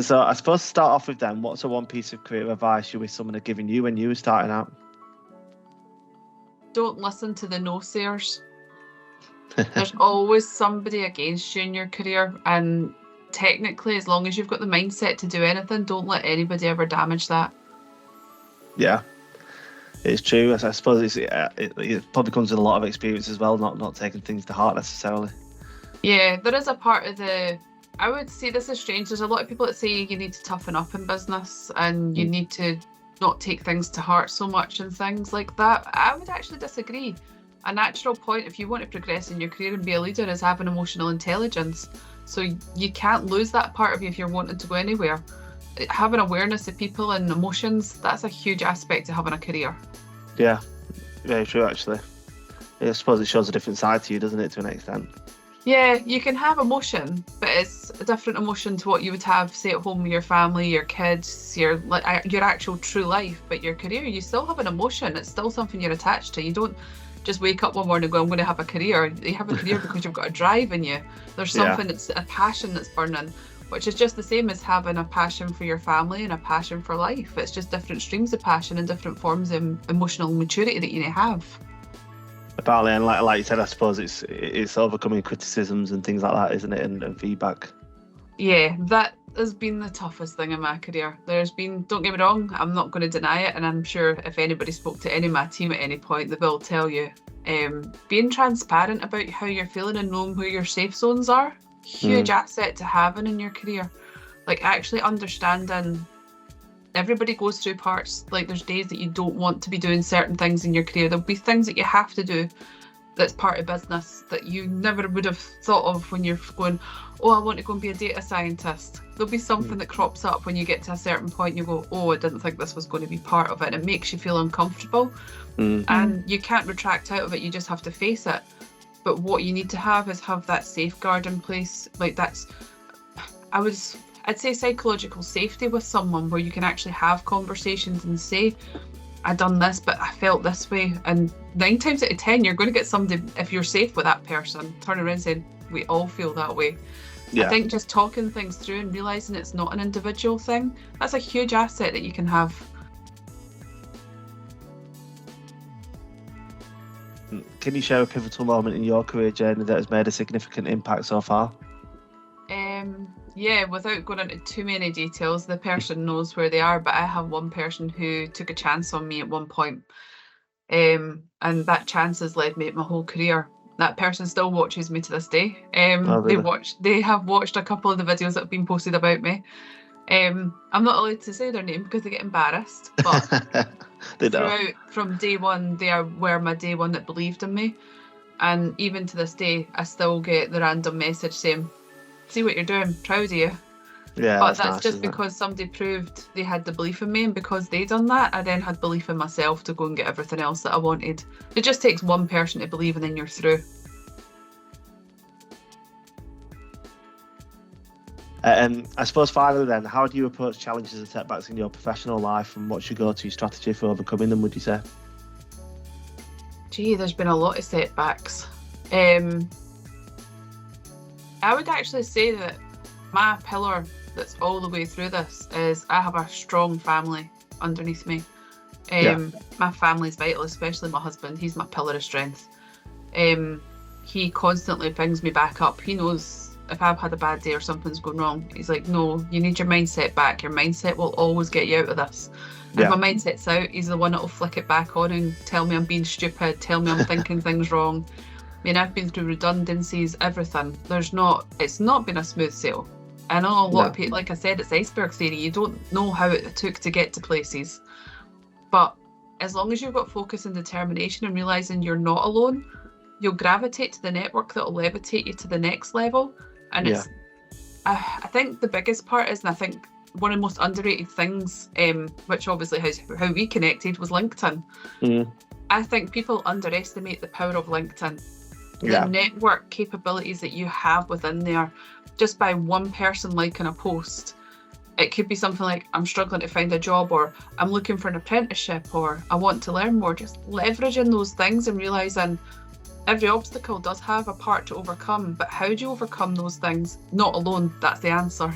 So I suppose to start off with then, what's the one piece of career advice you wish someone had given you when you were starting out? Don't listen to the no-sayers. There's always somebody against you in your career, and technically, as long as you've got the mindset to do anything, don't let anybody ever damage that. Yeah, it's true. I suppose it probably comes with a lot of experience as well, not taking things to heart necessarily. Yeah, there is a part of I would say this is strange. There's a lot of people that say you need to toughen up in business and you need to not take things to heart so much and things like that. I would actually disagree. A natural point, if you want to progress in your career and be a leader, is having emotional intelligence. So you can't lose that part of you if you're wanting to go anywhere. Having awareness of people and emotions, that's a huge aspect to having a career. Yeah, very true actually. I suppose it shows a different side to you, doesn't it, to an extent? Yeah, you can have emotion, but it's a different emotion to what you would have, say, at home with your family, your kids, your actual true life. But your career, you still have an emotion. It's still something you're attached to. You don't just wake up one morning and go, I'm going to have a career. You have a career because you've got a drive in you. There's something that's a passion that's burning, which is just the same as having a passion for your family and a passion for life. It's just different streams of passion and different forms of emotional maturity that you need to have. Apparently, and like you said, I suppose it's overcoming criticisms and things like that, isn't it? And feedback. Yeah, that has been the toughest thing in my career. There's been, don't get me wrong, I'm not going to deny it, and I'm sure if anybody spoke to any of my team at any point, they will tell you. Being transparent about how you're feeling and knowing where your safe zones are, huge asset to having in your career. Like actually understanding. Everybody goes through parts, like there's days that you don't want to be doing certain things in your career. There'll be things that you have to do that's part of business that you never would have thought of when you're going, oh, I want to go and be a data scientist. There'll be something that crops up when you get to a certain point and you go, oh, I didn't think this was going to be part of it. And it makes you feel uncomfortable. And you can't retract out of it. You just have to face it. But what you need to have is have that safeguard in place. Like I'd say psychological safety with someone where you can actually have conversations and say, I done this, but I felt this way. And 9 times out of 10, you're going to get somebody, if you're safe with that person, turn around and say, we all feel that way. I think just talking things through and realising it's not an individual thing, that's a huge asset that you can have. Can you share a pivotal moment in your career journey that has made a significant impact so far? Yeah, without going into too many details, the person knows where they are, but I have one person who took a chance on me at one point. And that chance has led me my whole career. That person still watches me to this day. Really? They have watched a couple of the videos that have been posted about me. I'm not allowed to say their name because they get embarrassed, but throughout, from day one, they were my day one that believed in me. And even to this day, I still get the random message saying, see what you're doing, proud of you. Yeah, but that's nice, just because somebody proved they had the belief in me, and because they done that, I then had belief in myself to go and get everything else that I wanted. It just takes one person to believe and then you're through. I suppose finally then, how do you approach challenges and setbacks in your professional life, and what's your go-to strategy for overcoming them, would you say? There's been a lot of setbacks. I would actually say that my pillar that's all the way through this is I have a strong family underneath me. My family's vital, especially my husband. He's my pillar of strength. He constantly pings me back up. He knows if I've had a bad day or something's going wrong. He's like, no, you need your mindset back. Your mindset will always get you out of this. If my mindset's out, he's the one that will flick it back on and tell me I'm being stupid, tell me I'm thinking things wrong. I mean, I've been through redundancies, everything. It's not been a smooth sail. I know a lot of people, like I said, it's iceberg theory. You don't know how it took to get to places. But as long as you've got focus and determination and realising you're not alone, you'll gravitate to the network that will levitate you to the next level. And I think the biggest part is, and I think one of the most underrated things, which obviously is how we connected, was LinkedIn. I think people underestimate the power of LinkedIn. The network capabilities that you have within there, just by one person liking a post. It could be something like, I'm struggling to find a job, or I'm looking for an apprenticeship, or I want to learn more. Just leveraging those things and realising every obstacle does have a part to overcome, but how do you overcome those things? Not alone, that's the answer.